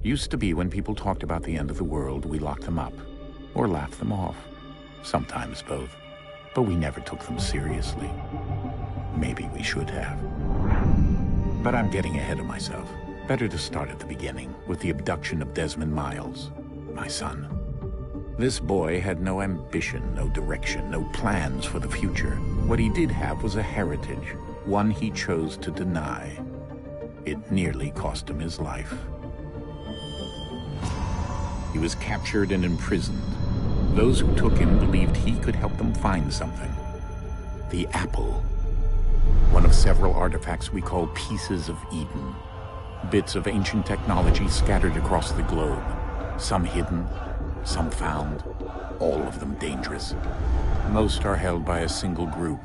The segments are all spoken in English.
Used to be when people talked about the end of the world, we locked them up, or laughed them off. Sometimes both. But we never took them seriously. Maybe we should have. But I'm getting ahead of myself. Better to start at the beginning, with the abduction of Desmond Miles, my son. This boy had no ambition, no direction, no plans for the future. What he did have was a heritage, one he chose to deny. It nearly cost him his life. He was captured and imprisoned. Those who took him believed he could help them find something. The apple. One of several artifacts we call pieces of Eden. Bits of ancient technology scattered across the globe. Some hidden, some found, all of them dangerous. Most are held by a single group,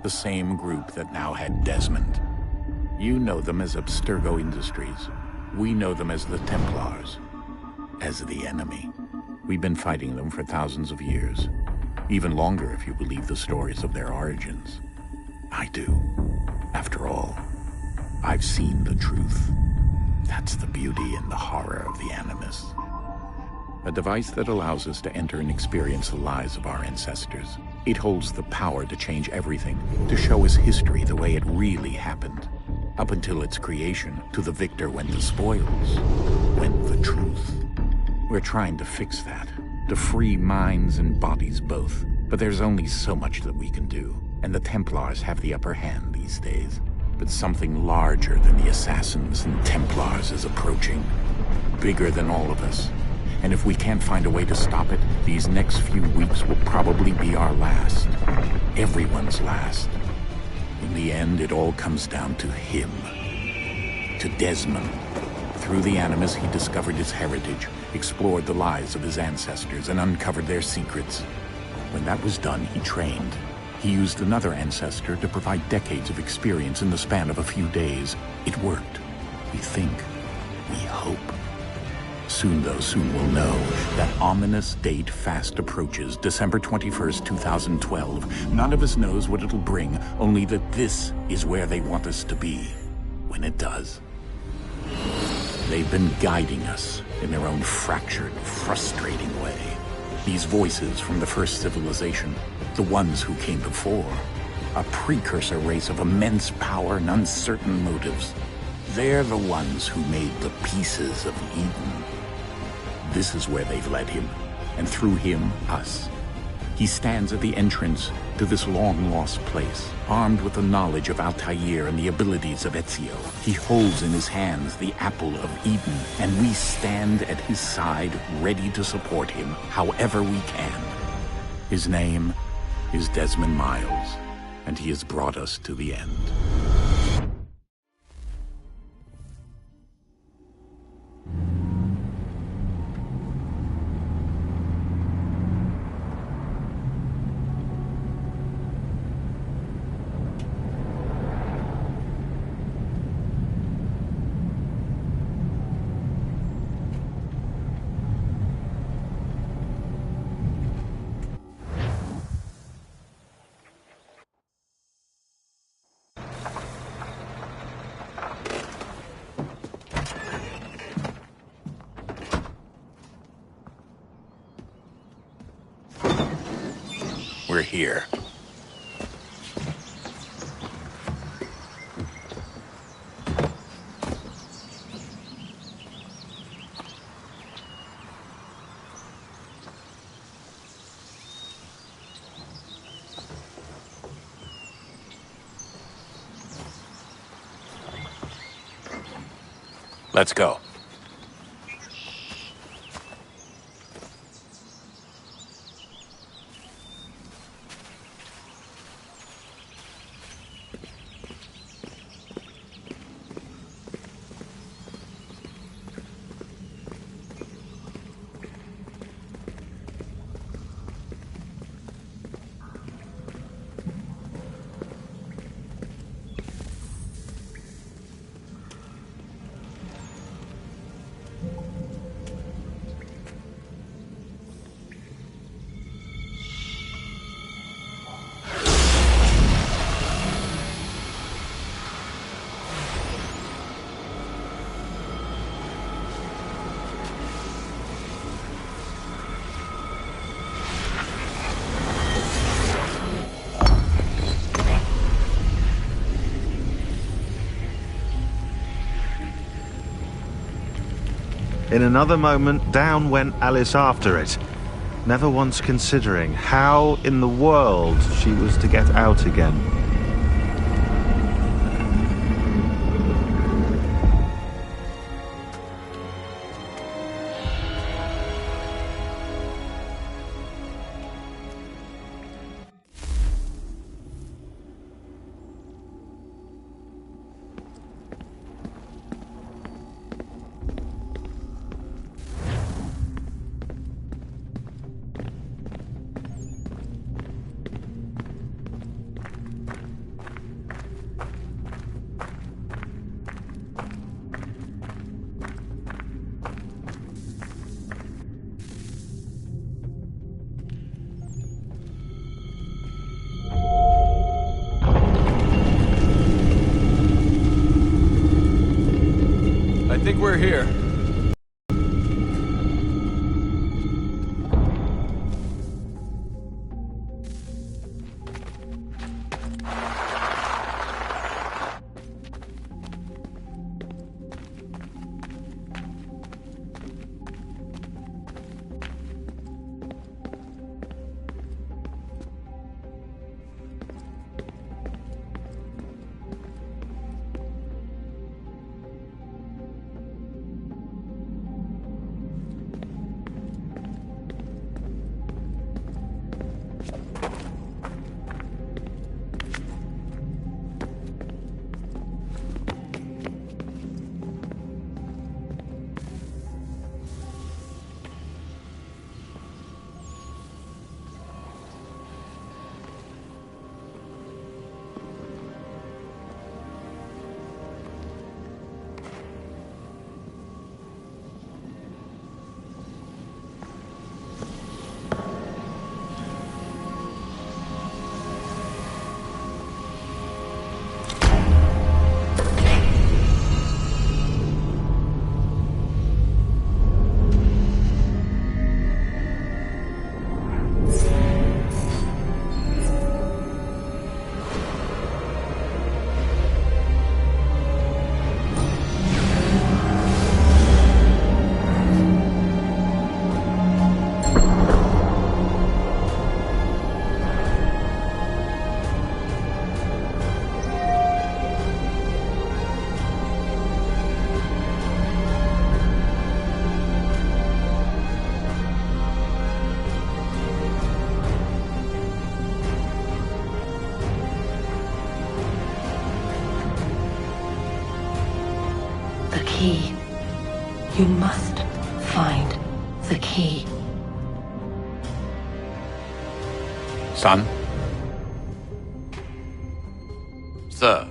the same group that now had Desmond. You know them as Abstergo Industries. We know them as the Templars, as the enemy. We've been fighting them for thousands of years, even longer if you believe the stories of their origins. I do. After all, I've seen the truth. That's the beauty and the horror of the Animus. A device that allows us to enter and experience the lives of our ancestors. It holds the power to change everything, to show us history the way it really happened. Up until its creation, to the victor went the spoils, went the truth. We're trying to fix that, to free minds and bodies both. But there's only so much that we can do, and the Templars have the upper hand these days. But something larger than the Assassins and Templars is approaching, bigger than all of us. And if we can't find a way to stop it, these next few weeks will probably be our last. Everyone's last. In the end, it all comes down to him. To Desmond. Through the Animus, he discovered his heritage, explored the lives of his ancestors, and uncovered their secrets. When that was done, he trained. He used another ancestor to provide decades of experience in the span of a few days. It worked. We think. We hope. Soon, though, soon we'll know. That ominous date fast approaches, December 21st, 2012. None of us knows what it'll bring, only that this is where they want us to be, when it does. They've been guiding us in their own fractured, frustrating way. These voices from the first civilization, the ones who came before, a precursor race of immense power and uncertain motives. They're the ones who made the pieces of Eden. This is where they've led him, and through him, us. He stands at the entrance to this long-lost place, armed with the knowledge of Altair and the abilities of Ezio. He holds in his hands the apple of Eden, and we stand at his side, ready to support him however we can. His name is Desmond Miles, and he has brought us to the end. We're here. Let's go. In another moment, down went Alice after it, never once considering how in the world she was to get out again. I think we're here. The key. You must find the key. Son? Sir.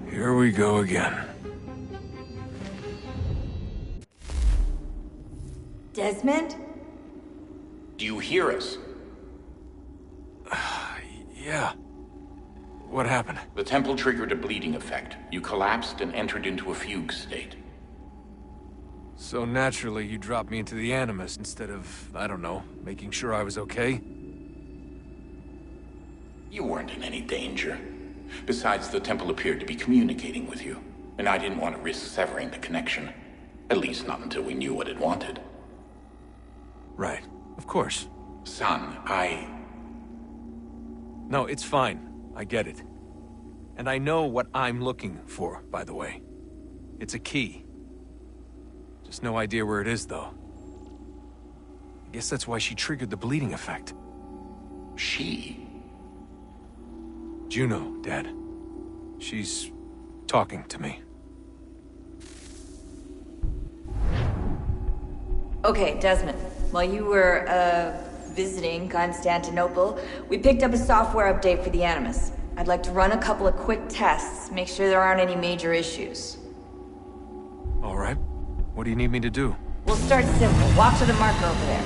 Here we go again. Desmond? Do you hear us? Yeah. What happened? The temple triggered a bleeding effect. You collapsed and entered into a fugue state. So naturally, you dropped me into the Animus instead of, I don't know, making sure I was okay? You weren't in any danger. Besides, the temple appeared to be communicating with you, and I didn't want to risk severing the connection. At least not until we knew what it wanted. Right. Of course. Son, No, it's fine. I get it. And I know what I'm looking for, by the way. It's a key. Just no idea where it is, though. I guess that's why she triggered the bleeding effect. She? Juno, Dad. She's talking to me. Okay, Desmond. While you were, visiting Constantinople, we picked up a software update for the Animus. I'd like to run a couple of quick tests, make sure there aren't any major issues. All right. What do you need me to do? We'll start simple. Walk to the marker over there.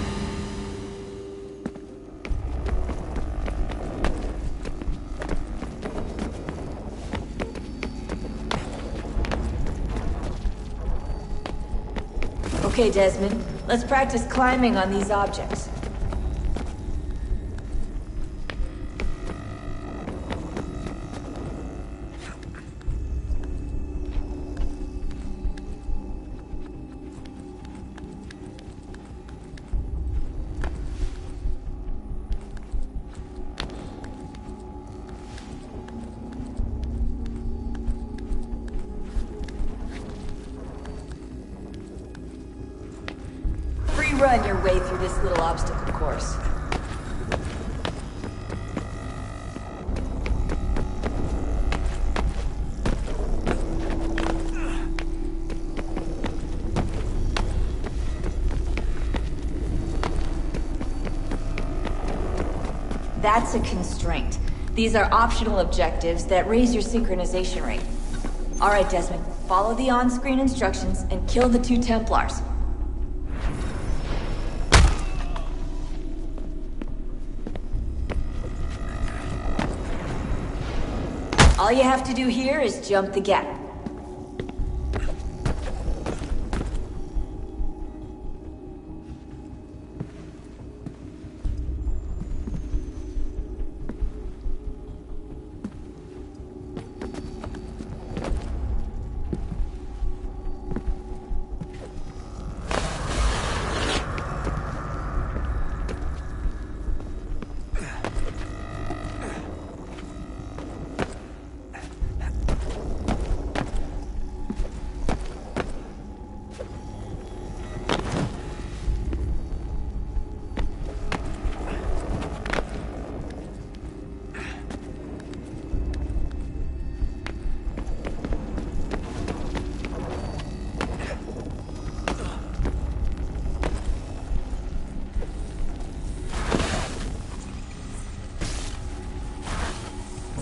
Okay, Desmond. Let's practice climbing on these objects. run your way through this little obstacle course. That's a constraint. These are optional objectives that raise your synchronization rate. Alright, Desmond. Follow the on-screen instructions and kill the 2 Templars. All you have to do here is jump the gap.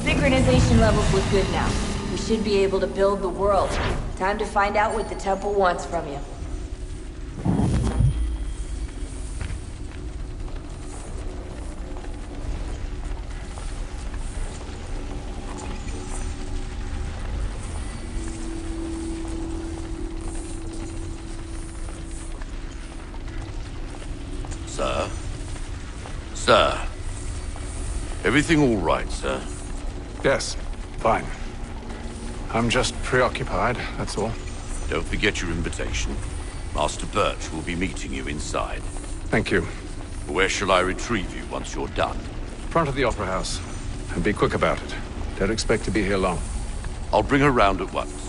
Synchronization levels look good now. We should be able to build the world. Time to find out what the temple wants from you. Sir? Sir? Everything all right, sir? Yes, fine. I'm just preoccupied, that's all. Don't forget your invitation. Master Birch will be meeting you inside. Thank you. Where shall I retrieve you once you're done? Front of the Opera House. And be quick about it. Don't expect to be here long. I'll bring her round at once.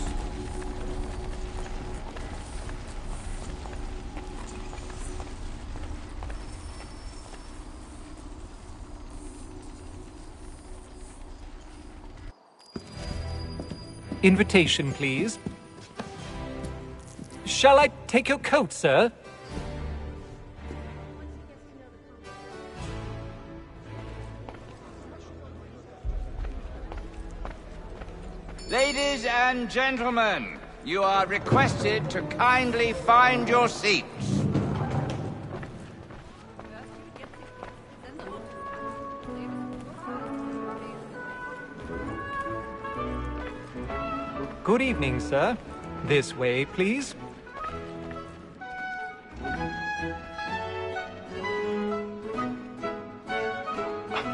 Invitation, please. Shall I take your coat, sir? Ladies and gentlemen, you are requested to kindly find your seats. Good evening, sir. This way, please.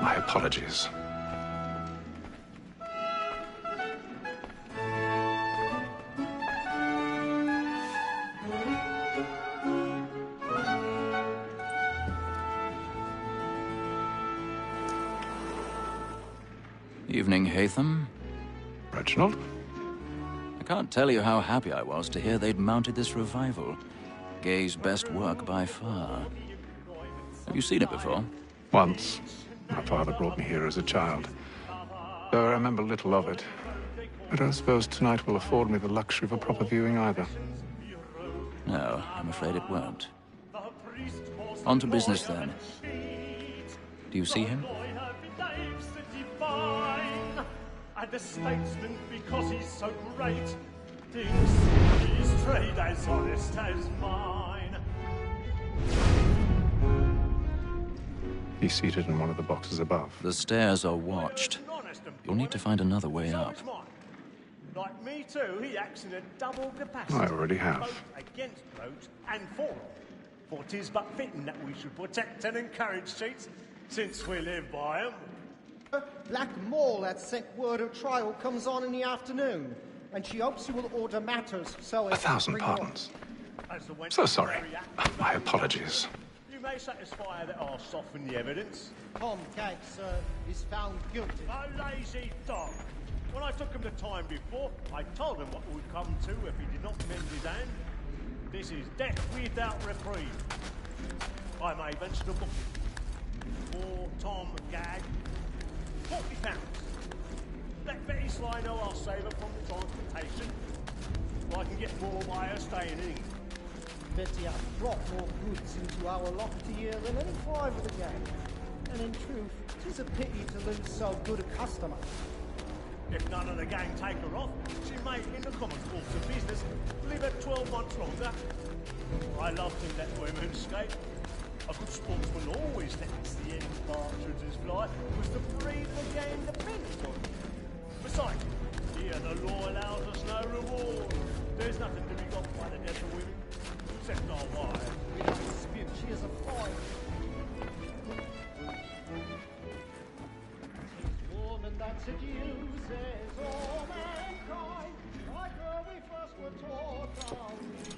My apologies. Evening, Hatham. Reginald? I can't tell you how happy I was to hear they'd mounted this revival. Gay's best work by far. Have you seen it before? Once. My father brought me here as a child. Though I remember little of it. I don't suppose tonight will afford me the luxury of a proper viewing either. No, I'm afraid it won't. On to business, then. Do you see him? And the statesman, because he's so great, thinks his trade as honest as mine. He's seated in one of the boxes above. The stairs are watched. You'll need to find another way up. Like me too, he acts in a double capacity. I already have. Both against roads and for them. For 'tis but fitting that we should protect and encourage cheats, since we live by them. Black Mall had sent word of trial comes on in the afternoon, and she hopes you will order matters so as 1,000 pardons. So sorry. My apologies. You may satisfy that I'll soften the evidence. Tom Cakes is found guilty. A lazy dog. When I took him the time before, I told him what would come to if he did not mend his hand. This is death without reprieve. I may venture to book it. For Tom Gag, £40. Let Betty Sly know I'll save her from the transportation. I can get more by her staying in. Betty has dropped more goods into our locker here than any five of the gang. And in truth, 'tis a pity to lose so good a customer. If none of the gang take her off, she may, in the common course of business, live at 12 months longer. I love to let women skate. A good sportsman always lets the end partridges fly, because the breed of the game depends on it. Besides, here the law allows us no reward. There's nothing to be got by the death of women, except our wives. We don't dispute she is a fine. Woman that seduces all mankind, like her we first were taught our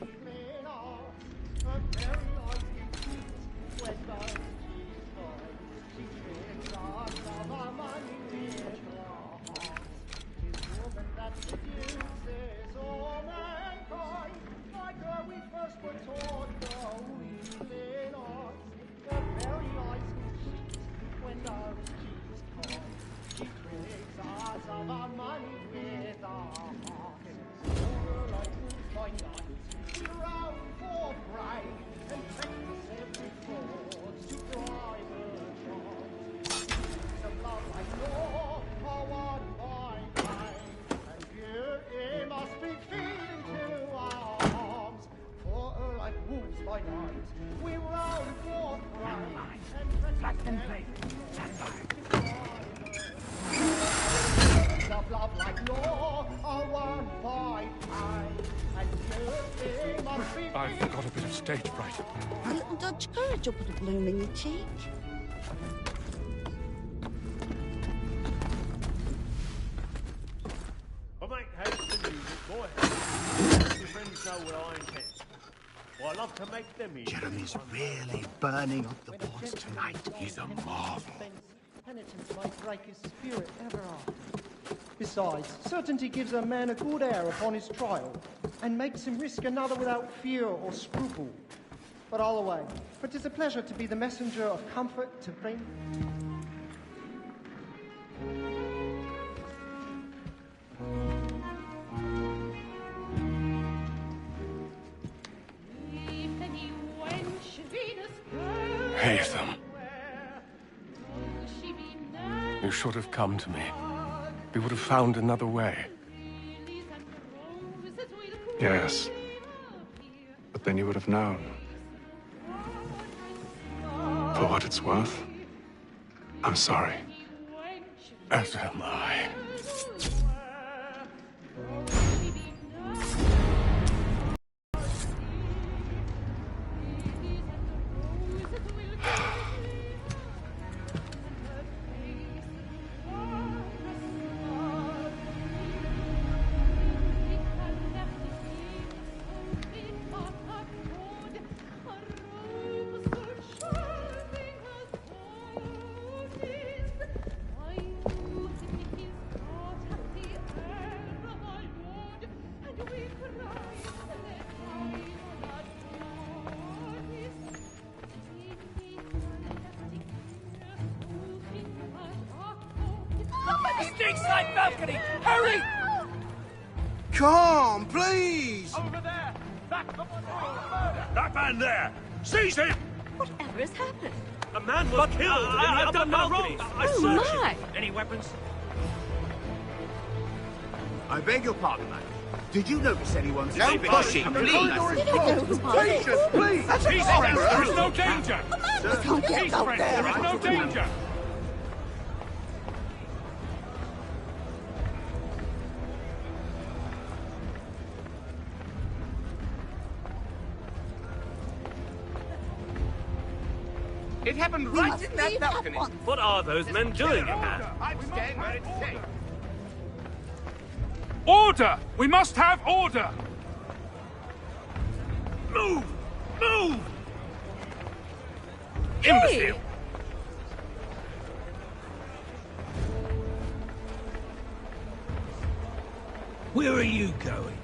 evening arts. Her very life is when those she's fine. She tricks us of our money with her hearts. Woman that seduces all mankind, like her we first were taught our evening arts. Her very eyes can cheat when those she's fine. She tricks us of our money with our hearts. Over like wolves by night, we roam for prey and practice every fraud to drive her dry. Some love like law are won by pain, and beauty must be feeding to our arms. For her like wolves by night, we roam for prey and practice every fraud to drive her. Love like law are won by pain, and beauty must be I've got a bit of stage fright. A little Dutch courage will put a bloom in your cheek. I'll make haste to music, boy. Your friends know what I intend. Well, I love to make them easy. Jeremy's really burning up the boards tonight. He's a marvel. Penitence might break his spirit ever after. Besides, certainty gives a man a good air upon his trial, and makes him risk another without fear or scruple. But all away, for 'tis a pleasure to be the messenger of comfort to bring. Hate them. You should have come to me. We would have found another way. Yes. But then you would have known. For what it's worth, I'm sorry. As am I. Stateside balcony! Hurry! Come, please! Over there! That's the one doing the murder! That man there! Seize him! Whatever has happened? A man was killed I've done no wrong. Oh, my! Any weapons? I beg your pardon, man. Did you notice anyone No pushing, please! Patience, please! There is no danger! Can't get out there. There is no danger! It happened right in that balcony. What are those men doing in there? I'm staying where it's safe. Order! We must have order! Move! Move! Imbecile! Where are you going?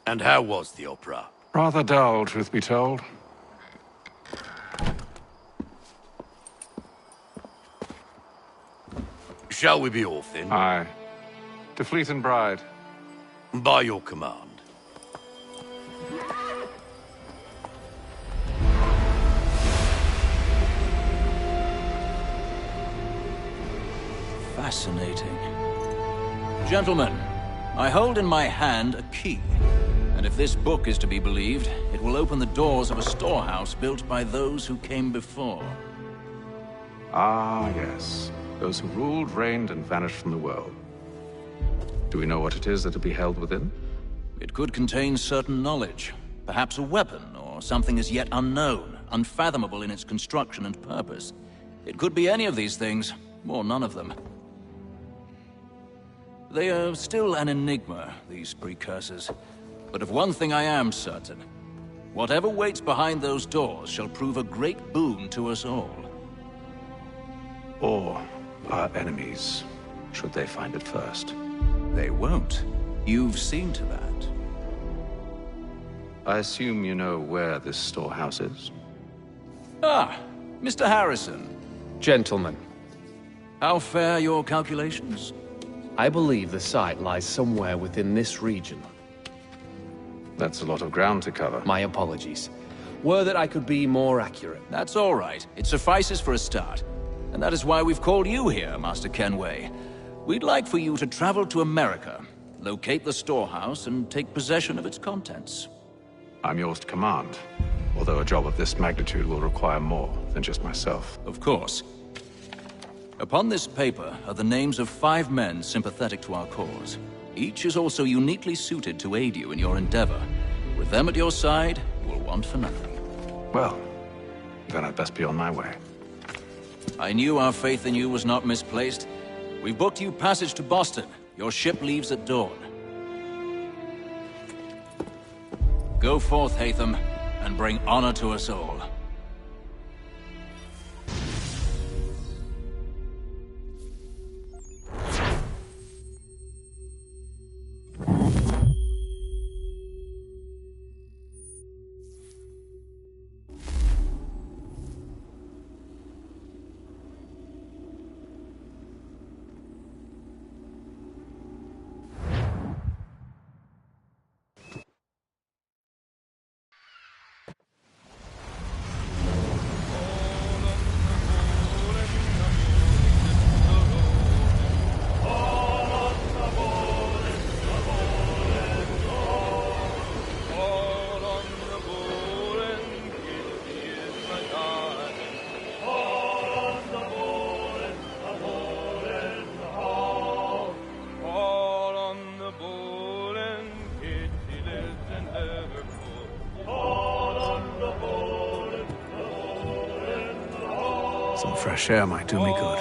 And how was the opera? Rather dull, truth be told. Shall we be off then? Aye. To Fleet and Bride. By your command. Fascinating. Gentlemen, I hold in my hand a key. And if this book is to be believed, it will open the doors of a storehouse built by those who came before. Ah, yes. Those who ruled, reigned, and vanished from the world. Do we know what it is that will be held within? It could contain certain knowledge. Perhaps a weapon, or something as yet unknown, unfathomable in its construction and purpose. It could be any of these things, or none of them. They are still an enigma, these precursors. But of one thing I am certain. Whatever waits behind those doors shall prove a great boon to us all. Or our enemies, should they find it first. They won't. You've seen to that. I assume you know where this storehouse is? Ah, Mr. Harrison. Gentlemen. How fare your calculations? I believe the site lies somewhere within this region. That's a lot of ground to cover. My apologies. Were that I could be more accurate. That's all right. It suffices for a start. And that is why we've called you here, Master Kenway. We'd like for you to travel to America, locate the storehouse, and take possession of its contents. I'm yours to command, although a job of this magnitude will require more than just myself. Of course. Upon this paper are the names of 5 men sympathetic to our cause. Each is also uniquely suited to aid you in your endeavor. With them at your side, you will want for nothing. Well, then I'd best be on my way. I knew our faith in you was not misplaced. We've booked you passage to Boston. Your ship leaves at dawn. Go forth, Hatham, and bring honor to us all. Some fresh air might do me good.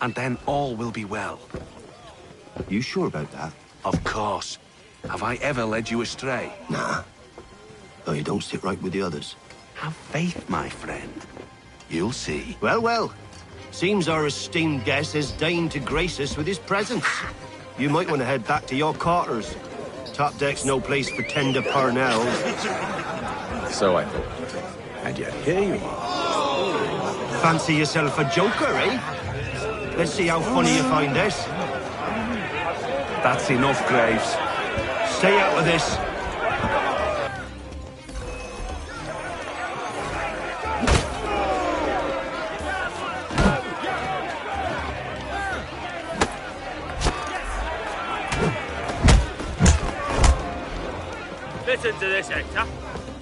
And then all will be well. You sure about that? Of course. Have I ever led you astray? Nah. Though you don't sit right with the others. Have faith, my friend. You'll see. Well, well. Seems our esteemed guest has deigned to grace us with his presence. You might want to head back to your quarters. Top deck's no place for tender parnells. So I thought. And yet here you are. Fancy yourself a joker, eh? Let's see how funny you find this. That's enough, Graves. Stay out of this. Listen to this, Hector.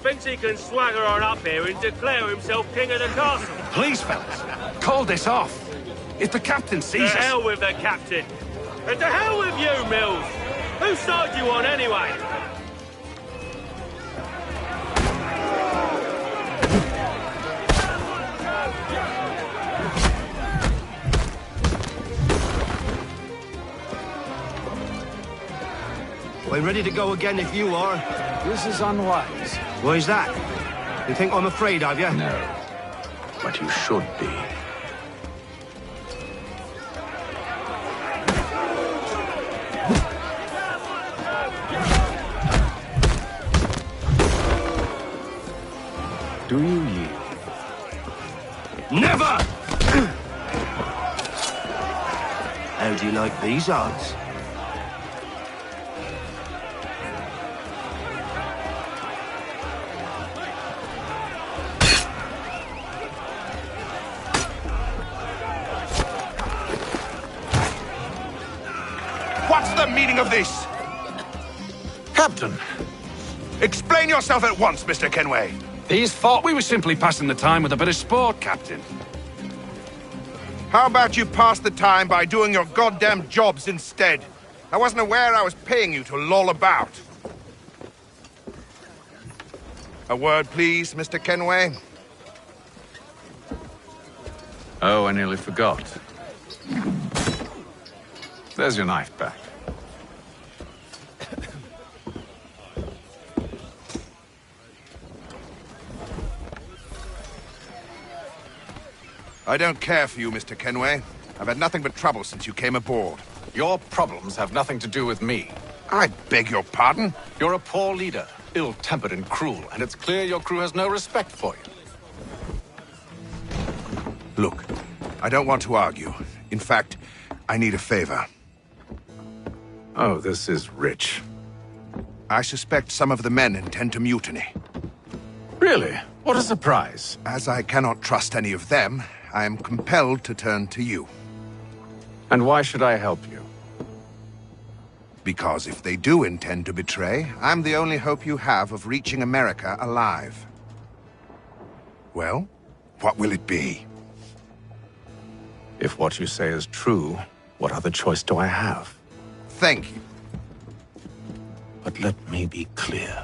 Thinks he can swagger on up here and declare himself king of the castle. Please, fellas, call this off. If the captain sees To us... hell with the captain. And to hell with you, Mills. Whose side you on, anyway? I'm ready to go again if you are. This is unwise. Why's that? You think I'm afraid of you? No. But you should be. Do you yield? Never! How do you like these odds? What's the meaning of this? Captain! Explain yourself at once, Mr. Kenway. These thought we were simply passing the time with a bit of sport, Captain. How about you pass the time by doing your goddamn jobs instead? I wasn't aware I was paying you to loll about. A word, please, Mr. Kenway. Oh, I nearly forgot. There's your knife back. I don't care for you, Mr. Kenway. I've had nothing but trouble since you came aboard. Your problems have nothing to do with me. I beg your pardon? You're a poor leader, ill-tempered and cruel, and it's clear your crew has no respect for you. Look, I don't want to argue. In fact, I need a favor. Oh, this is rich. I suspect some of the men intend to mutiny. Really? What a surprise. As I cannot trust any of them, I am compelled to turn to you. And why should I help you? Because if they do intend to betray, I'm the only hope you have of reaching America alive. Well, what will it be? If what you say is true, what other choice do I have? Thank you. But let me be clear.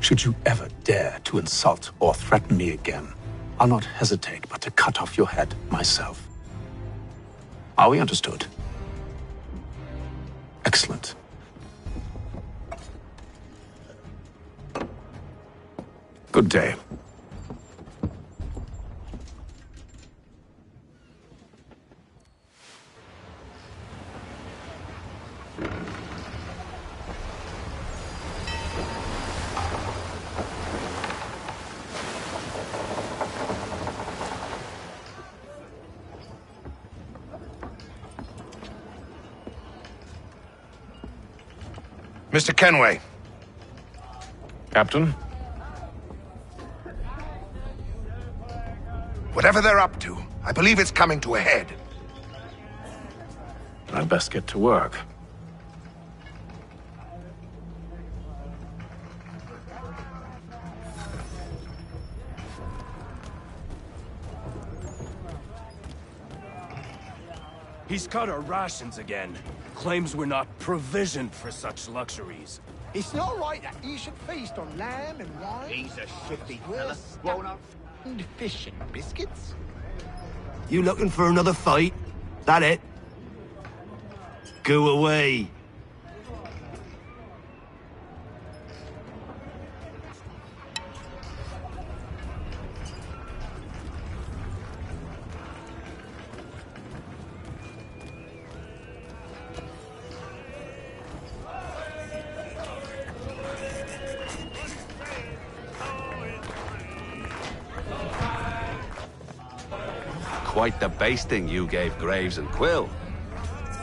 Should you ever dare to insult or threaten me again, I'll not hesitate but to cut off your head myself. Are we understood? Excellent. Good day. Mr. Kenway. Captain? Whatever they're up to, I believe it's coming to a head. I'd best get to work. He's cut our rations again. Claims we're not provisioned for such luxuries. It's not right that you should feast on lamb and wine. He's a shifty fella, grown up. And fish and biscuits. You looking for another fight? That it? Go away. Quite the basting you gave Graves and Quill.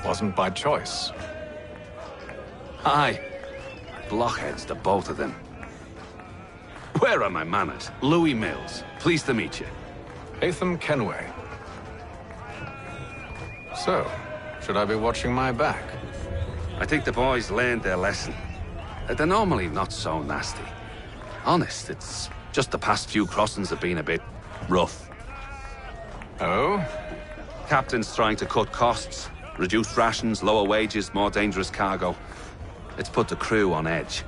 Wasn't by choice. Aye. Blockheads, the both of them. Where are my manners? Louis Mills. Pleased to meet you. Atham Kenway. So, should I be watching my back? I think the boys learned their lesson. They're normally not so nasty. Honest, it's just the past few crossings have been a bit rough. Oh? Captain's trying to cut costs. Reduced rations, lower wages, more dangerous cargo. It's put the crew on edge.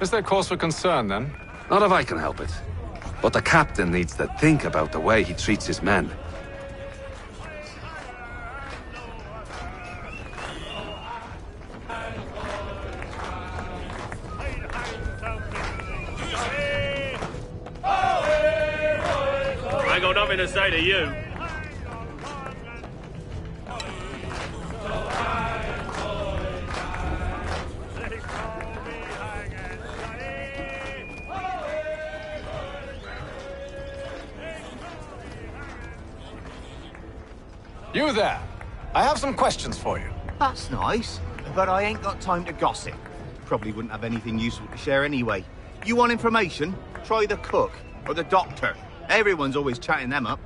Is there cause for concern, then? Not if I can help it. But the captain needs to think about the way he treats his men. nothing to say to you. You there. I have some questions for you. That's nice, but I ain't got time to gossip. Probably wouldn't have anything useful to share anyway. You want information? Try the cook or the doctor. Everyone's always chatting them up.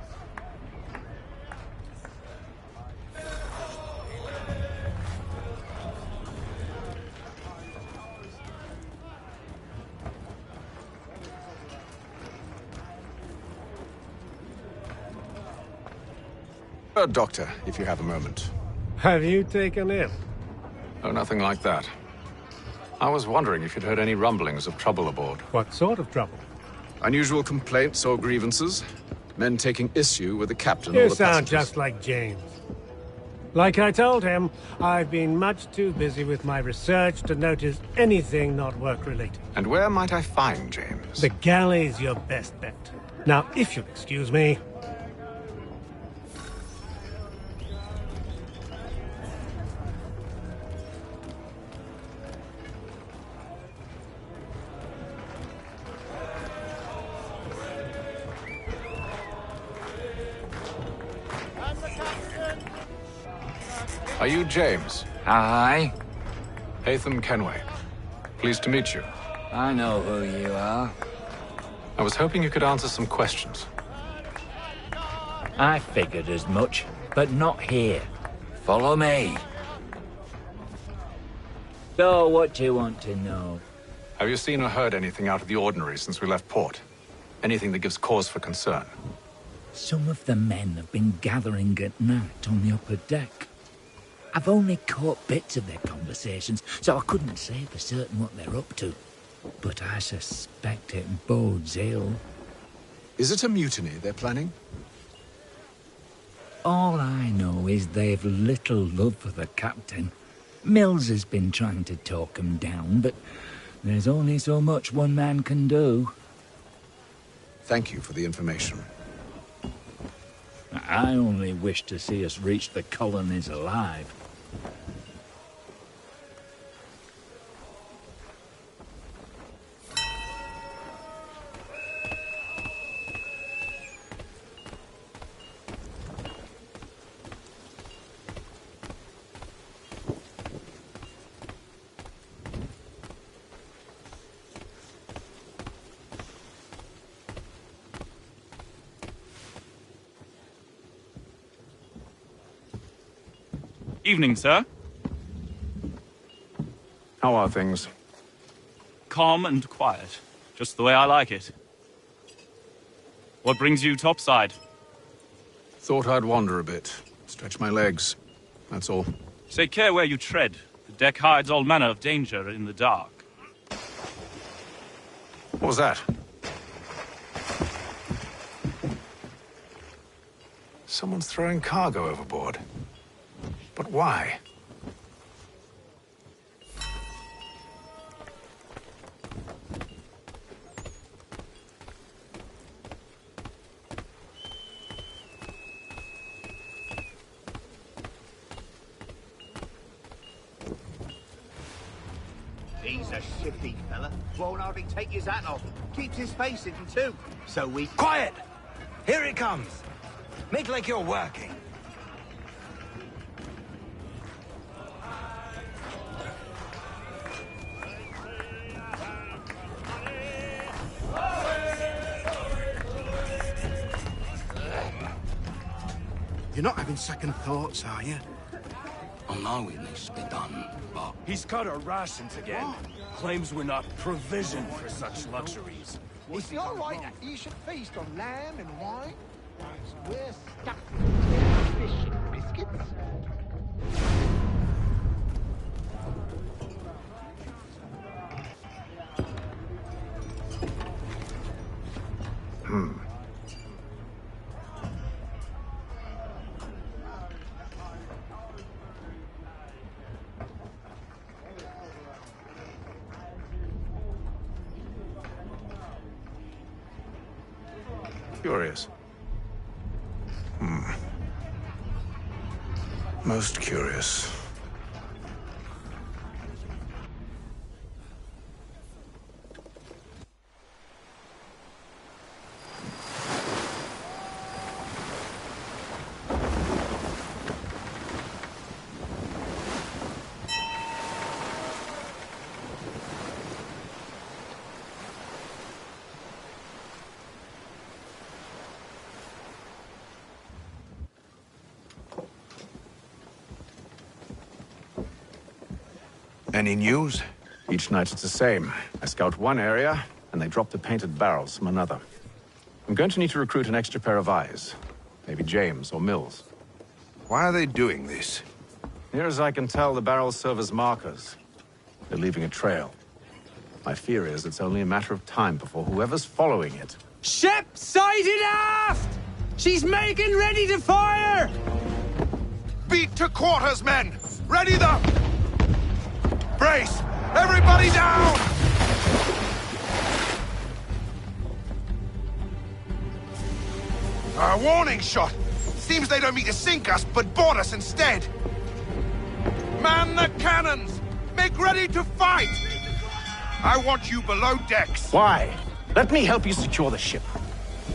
Doctor, if you have a moment. Have you taken ill? Oh, nothing like that. I was wondering if you'd heard any rumblings of trouble aboard. What sort of trouble? Unusual complaints or grievances? Men taking issue with the captain or You the sound passengers? just like James. Like I told him, I've been much too busy with my research to notice anything not work-related. And where might I find James? The galley's your best bet. Now, if you'll excuse me... Are you James? Aye. Hatham Kenway. Pleased to meet you. I know who you are. I was hoping you could answer some questions. I figured as much, but not here. Follow me. So, what do you want to know? Have you seen or heard anything out of the ordinary since we left port? Anything that gives cause for concern? Some of the men have been gathering at night on the upper deck. I've only caught bits of their conversations, so I couldn't say for certain what they're up to. But I suspect it bodes ill. Is it a mutiny they're planning? All I know is they've little love for the captain. Mills has been trying to talk him down, but there's only so much one man can do. Thank you for the information. I only wish to see us reach the colonies alive. Evening, sir. How are things? Calm and quiet. Just the way I like it. What brings you topside? Thought I'd wander a bit. Stretch my legs. That's all. Take care where you tread. The deck hides all manner of danger in the dark. What was that? Someone's throwing cargo overboard. But why? He's a shifty fella. Won't hardly take his hat off. Keeps his face hidden too. So we... Quiet! Here it comes. Make like you're working. You're not having second thoughts, are you? I know it needs to be done, but... He's cut our rations again. Claims we're not provisioned for such luxuries. Is it all right that you should feast on lamb and wine? We're stuck with fish and biscuits. Curious. Most curious. Any news? Each night it's the same. I scout one area, and they drop the painted barrels from another. I'm going to need to recruit an extra pair of eyes. Maybe James or Mills. Why are they doing this? Near as I can tell, the barrels serve as markers. They're leaving a trail. My fear is it's only a matter of time before whoever's following it... Ship sighted aft! She's making ready to fire! Beat to quarters, men! Ready the... Brace! Everybody down! A warning shot! Seems they don't mean to sink us, but board us instead! Man the cannons! Make ready to fight! I want you below decks. Why? Let me help you secure the ship.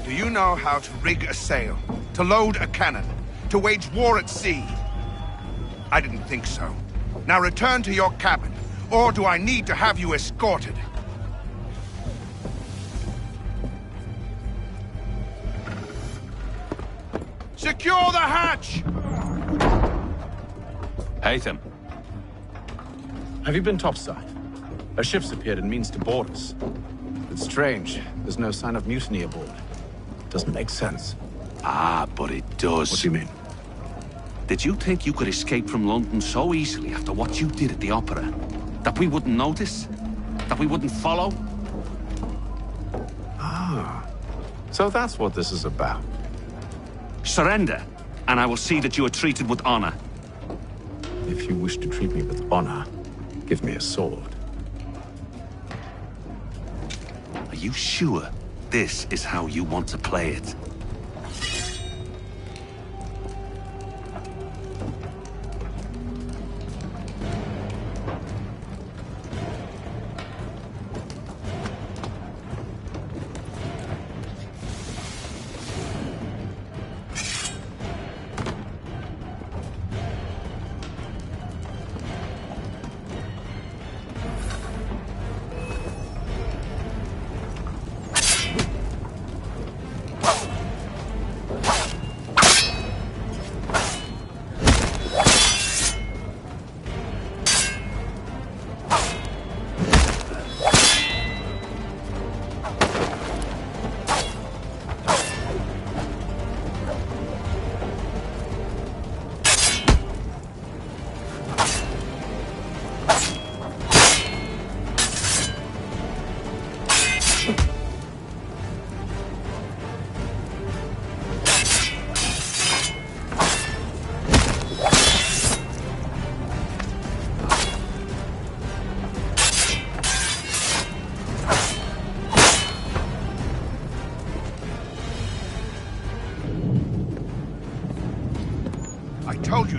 Do you know how to rig a sail? To load a cannon? To wage war at sea? I didn't think so. Now return to your cabin, or do I need to have you escorted? Secure the hatch! Haytham. Have you been topside? A ship's appeared and means to board us. It's strange. There's no sign of mutiny aboard. Doesn't make sense. Ah, but it does. What do you mean? Did you think you could escape from London so easily after what you did at the opera? That we wouldn't notice? That we wouldn't follow? Ah. So that's what this is about. Surrender, and I will see that you are treated with honor. If you wish to treat me with honor, give me a sword. Are you sure this is how you want to play it?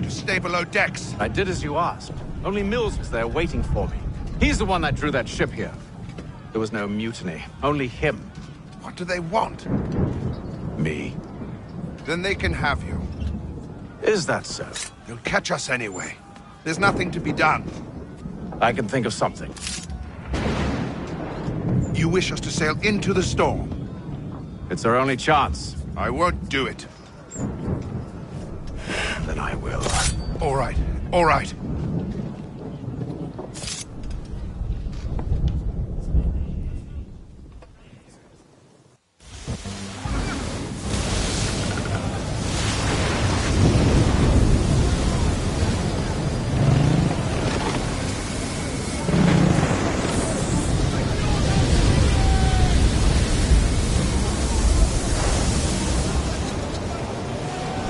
Stay below decks. I did as you asked. Only Mills was there waiting for me. He's the one that drew that ship here. There was no mutiny, only him. What do they want? Me. Then they can have you. Is that so? They'll catch us anyway. There's nothing to be done. I can think of something. You wish us to sail into the storm? It's our only chance. I won't do it. Then I will. All right. All right.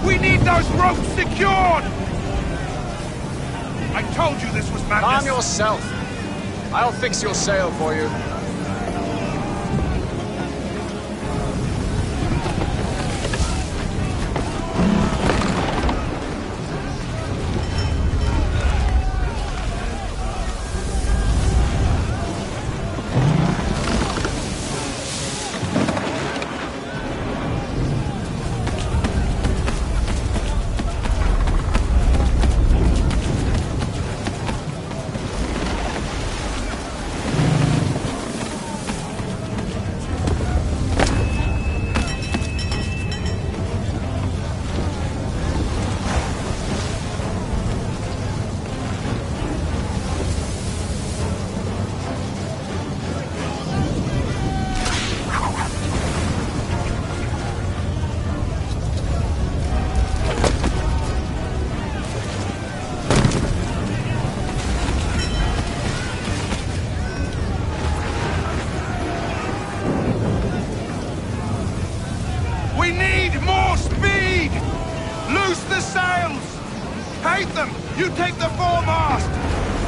We need those ropes secured! I told you this was madness. Calm yourself. I'll fix your sail for you.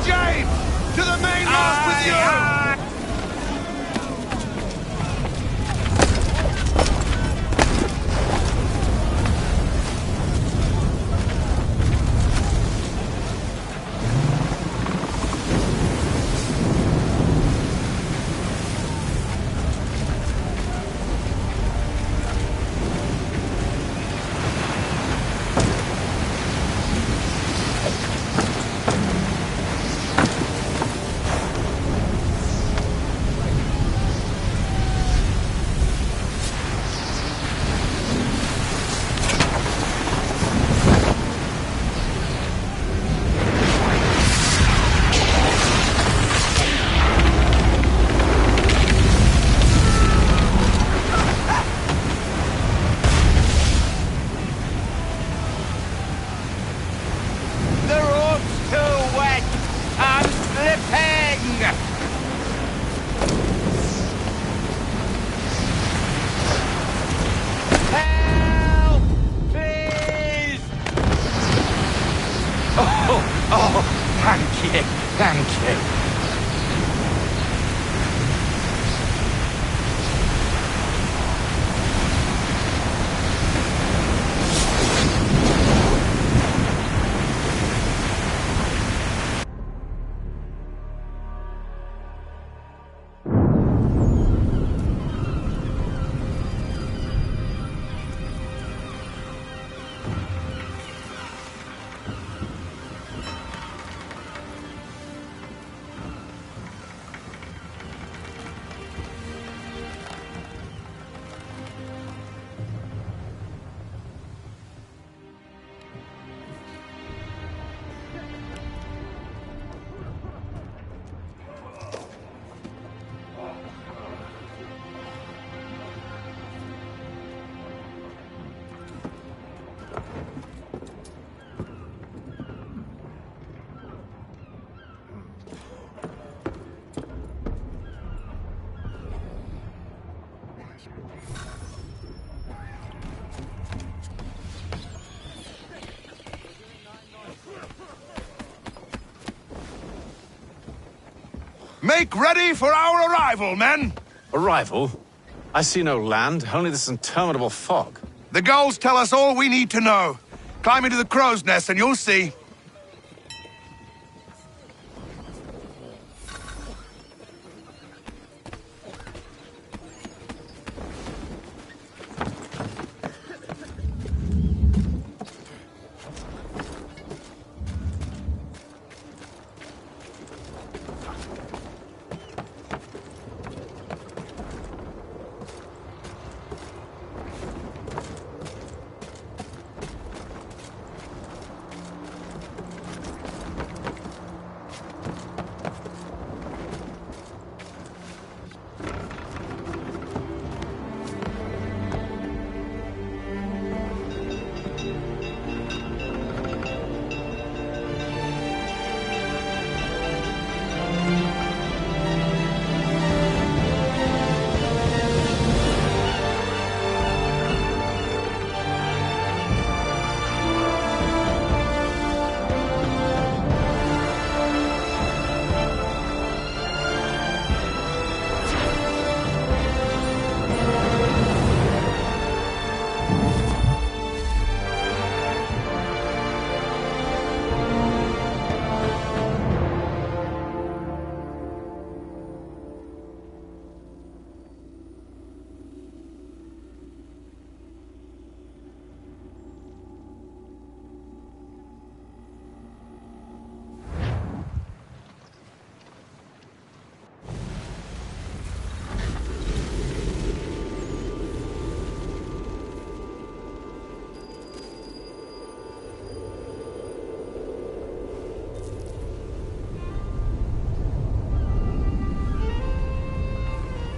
James! To the mainmast with you! Thank you. Make ready for our arrival, men! Arrival? I see no land, only this interminable fog. The gulls tell us all we need to know. Climb into the crow's nest and you'll see.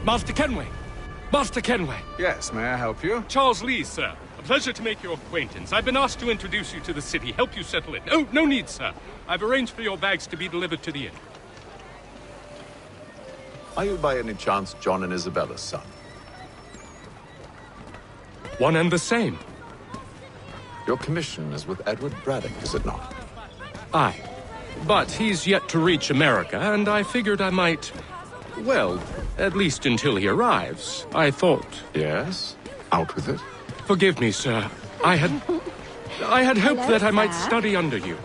Master Kenway! Master Kenway! Yes, may I help you? Charles Lee, sir. A pleasure to make your acquaintance. I've been asked to introduce you to the city, help you settle in. Oh, no need, sir. I've arranged for your bags to be delivered to the inn. Are you by any chance John and Isabella's son? One and the same. Your commission is with Edward Braddock, is it not? Aye. But he's yet to reach America, and I figured I might... Well, at least until he arrives, I thought... Yes? Out with it. Forgive me, sir. I had hoped that I might study under you.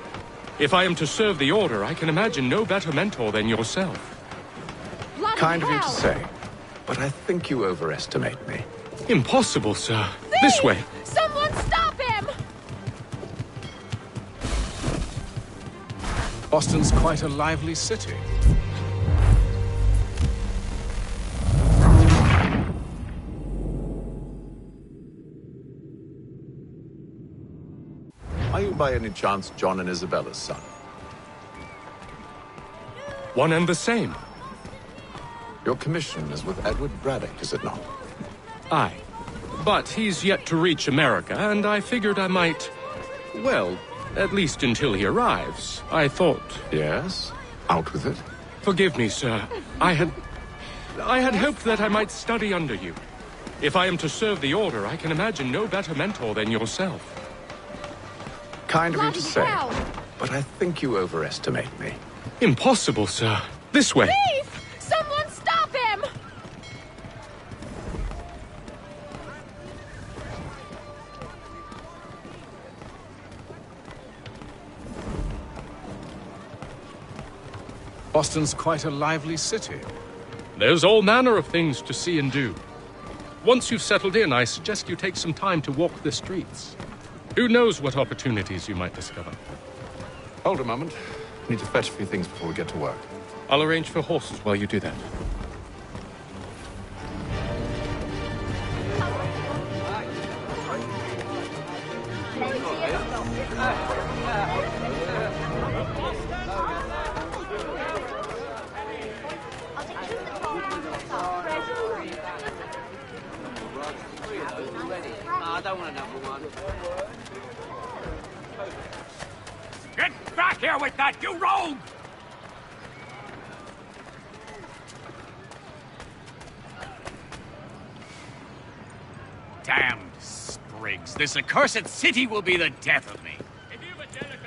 If I am to serve the Order, I can imagine no better mentor than yourself. Kind of you to say, but I think you overestimate me. Impossible, sir. This way. Someone stop him! Boston's quite a lively city. Are you by any chance John and Isabella's son? One and the same. Your commission is with Edward Braddock, is it not? Aye. But he's yet to reach America, and I figured I might... Well, at least until he arrives, I thought... Yes? Out with it. Forgive me, sir. I had hoped that I might study under you. If I am to serve the Order, I can imagine no better mentor than yourself. Kind of you to say, but I think you overestimate me. Impossible, sir. This way. Thief! Someone stop him! Boston's quite a lively city. There's all manner of things to see and do. Once you've settled in, I suggest you take some time to walk the streets. Who knows what opportunities you might discover? Hold a moment. I need to fetch a few things before we get to work. I'll arrange for horses while you do that. I don't want a number one. Get back here with that, you rogue! Damned sprigs. This accursed city will be the death of me.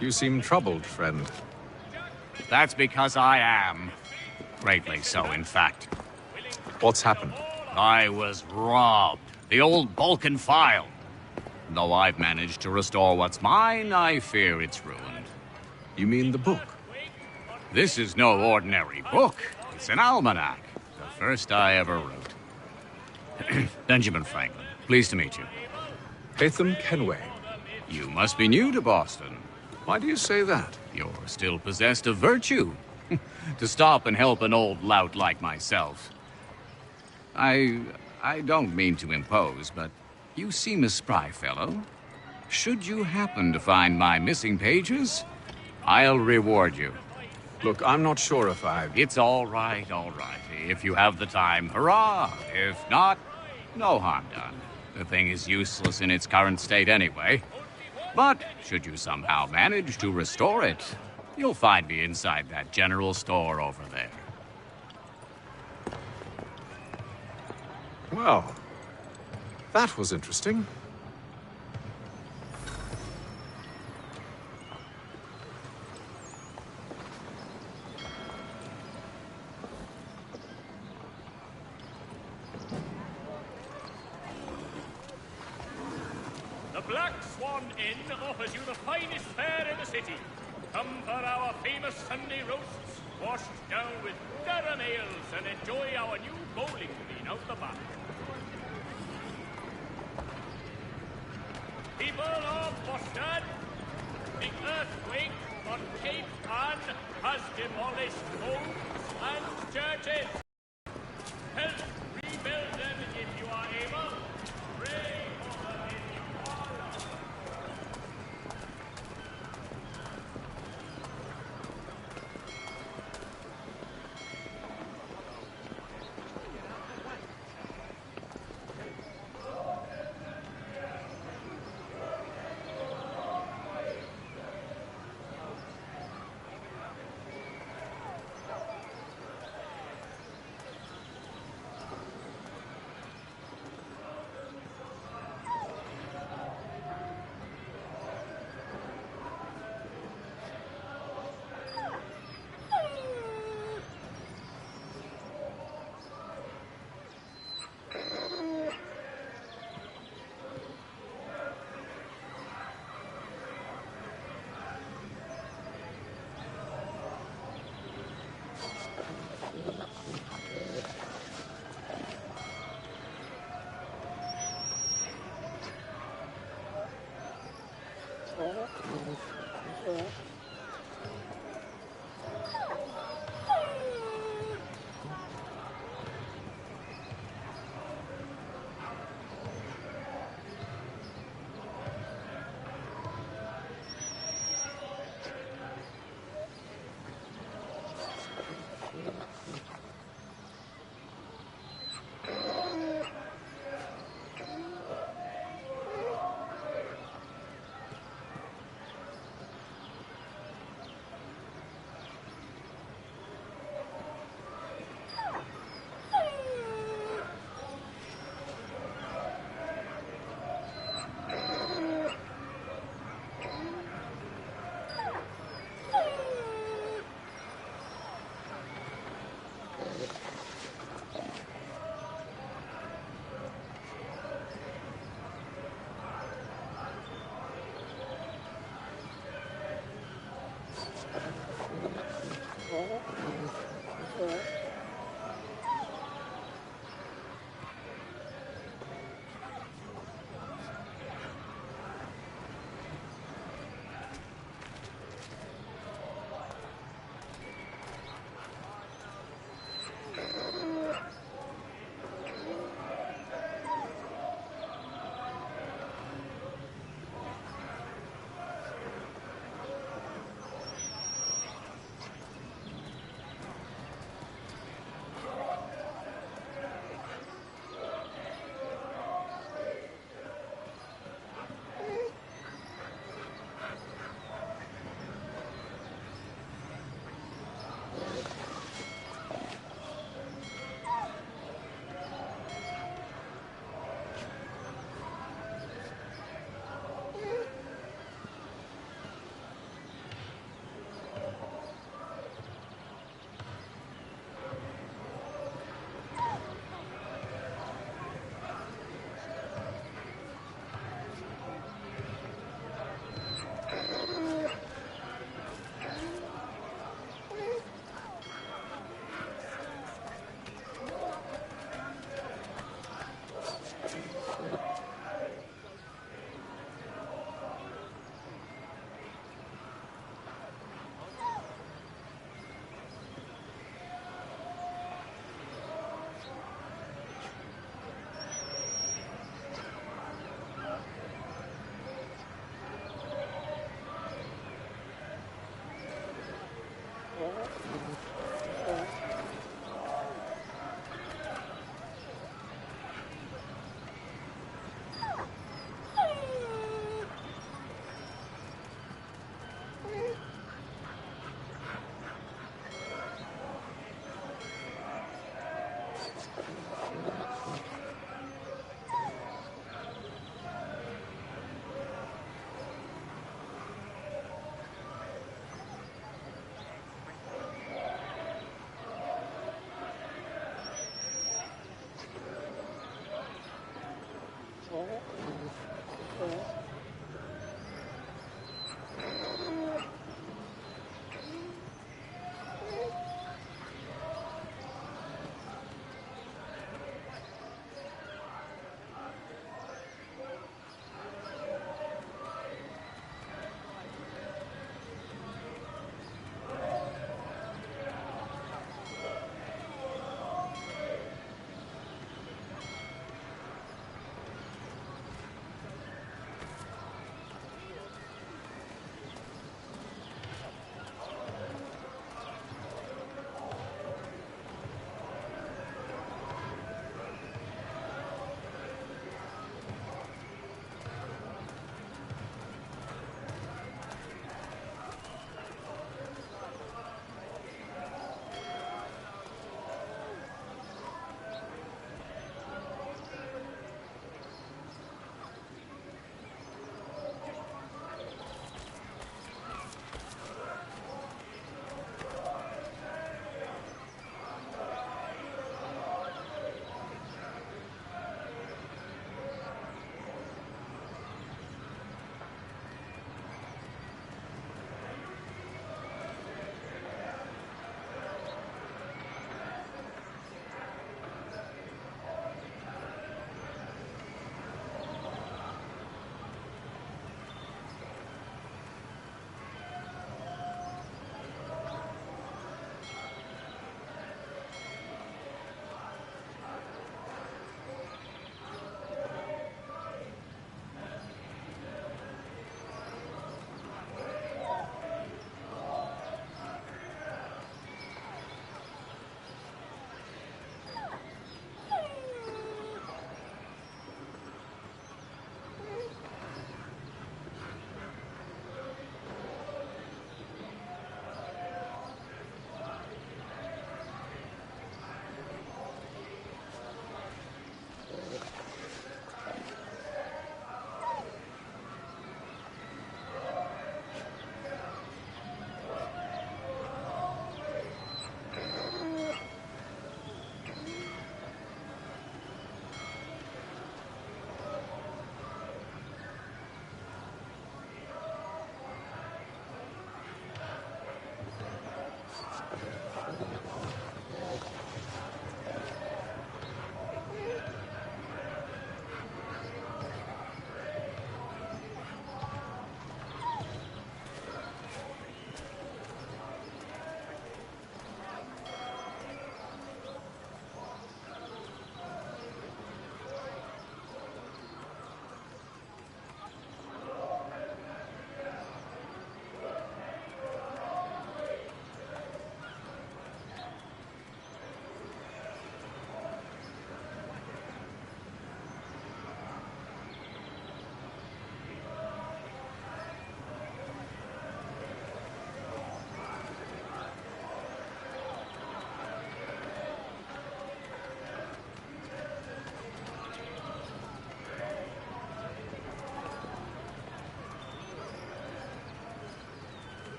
You seem troubled, friend. That's because I am. Greatly so, in fact. What's happened? I was robbed. The old Balkan file. Though I've managed to restore what's mine, I fear it's ruined. You mean the book? This is no ordinary book. It's an almanac. The first I ever wrote. Benjamin Franklin, pleased to meet you. Hatham Kenway. You must be new to Boston. Why do you say that? You're still possessed of virtue. To stop and help an old lout like myself. I don't mean to impose, but you seem a spry fellow. Should you happen to find my missing pages, I'll reward you. Look, I'm not sure if I... It's all right, all right. If you have the time, hurrah! If not, no harm done. The thing is useless in its current state anyway. But should you somehow manage to restore it, you'll find me inside that general store over there. Well, that was interesting. The Black Swan Inn offers you the finest fare in the city. Come for our famous Sunday roasts, washed down with Durham ales, and enjoy our new bowling green out the back. People of Boston, the earthquake on Cape Ann has demolished homes and churches. Help rebuild them if you are able. Pray for them if you are not.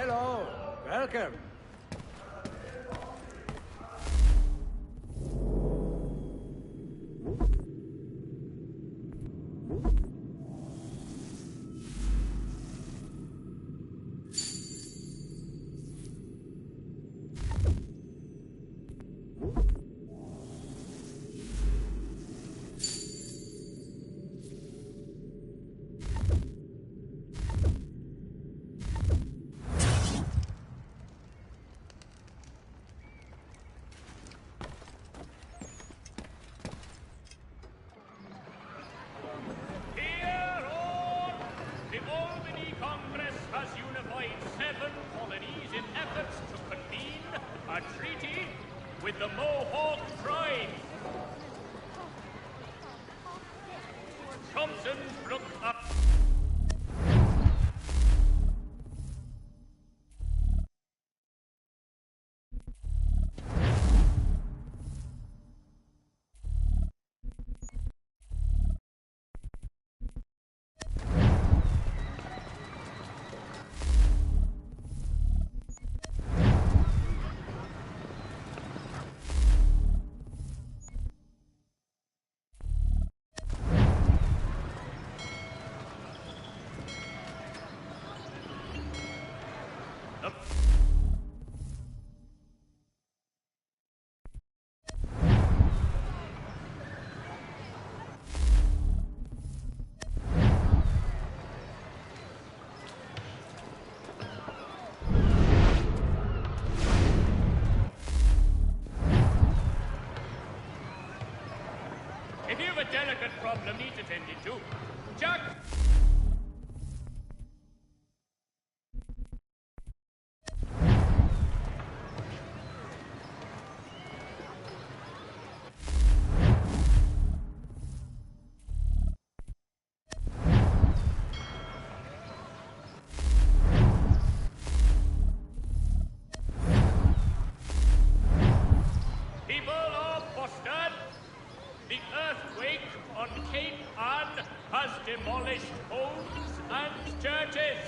Hello. Welcome. With the Mohawk tribe. Thompson, look up. If you have a delicate problem needs attended to, Jack. People of Boston, the earthquake on Cape Ann has demolished homes and churches.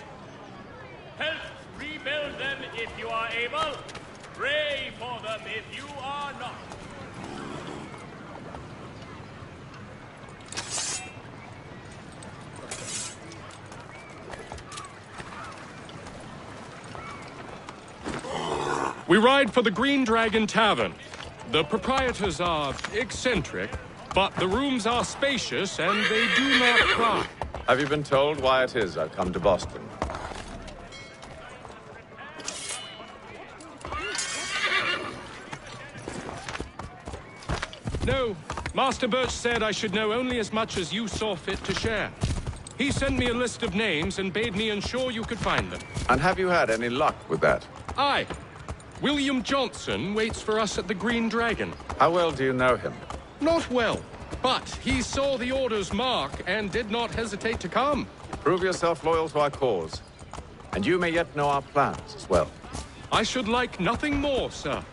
Help rebuild them if you are able. Pray for them if you are not. We ride for the Green Dragon Tavern. The proprietors are eccentric, but the rooms are spacious and they do not cry. Have you been told why it is I've come to Boston? No, Master Birch said I should know only as much as you saw fit to share. He sent me a list of names and bade me ensure you could find them. And have you had any luck with that? Aye. William Johnson waits for us at the Green Dragon. How well do you know him? Not well, but he saw the order's mark and did not hesitate to come. Prove yourself loyal to our cause, and you may yet know our plans as well. I should like nothing more, sir.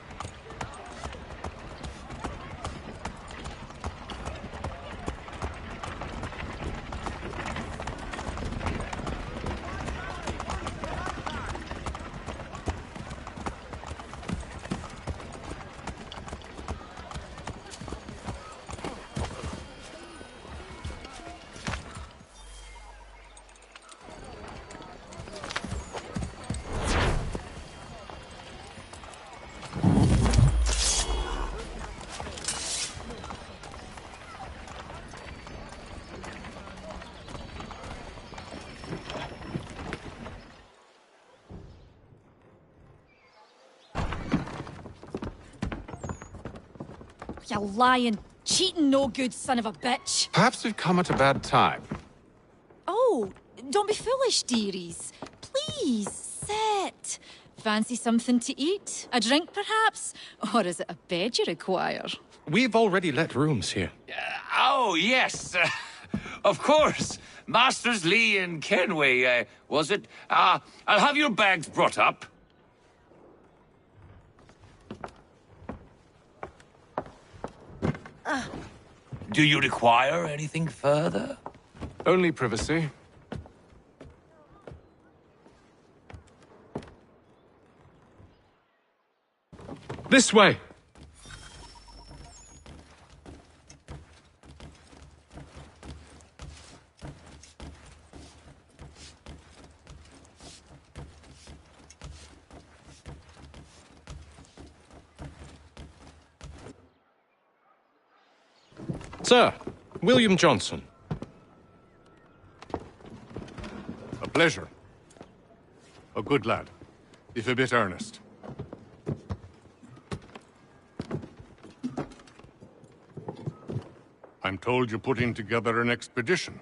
You lying, cheating, no good son of a bitch. Perhaps we've come at a bad time. Oh, don't be foolish, dearies. Please, sit. Fancy something to eat? A drink, perhaps? Or is it a bed you require? We've already let rooms here. Oh, yes. Of course. Masters Lee and Kenway, was it? I'll have your bags brought up. Do you require anything further? Only privacy. This way! Sir, William Johnson. A pleasure. A good lad, if a bit earnest. I'm told you're putting together an expedition.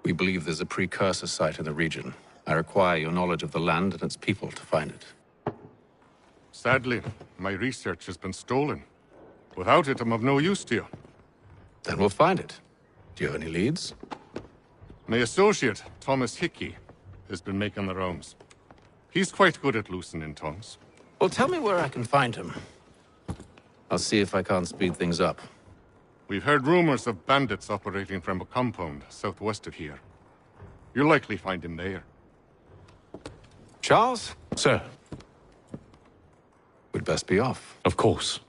We believe there's a precursor site in the region. I require your knowledge of the land and its people to find it. Sadly, my research has been stolen. Without it, I'm of no use to you. Then we'll find it. Do you have any leads? My associate, Thomas Hickey, has been making the rounds. He's quite good at loosening tongues. Well, tell me where I can find him. I'll see if I can't speed things up. We've heard rumors of bandits operating from a compound southwest of here. You'll likely find him there. Charles? Sir. We'd best be off. Of course.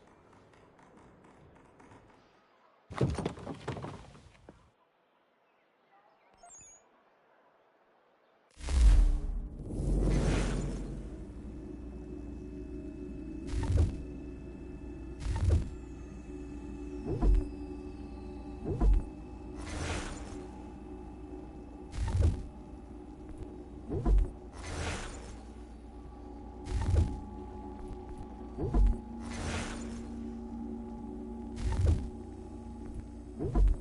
Whoop.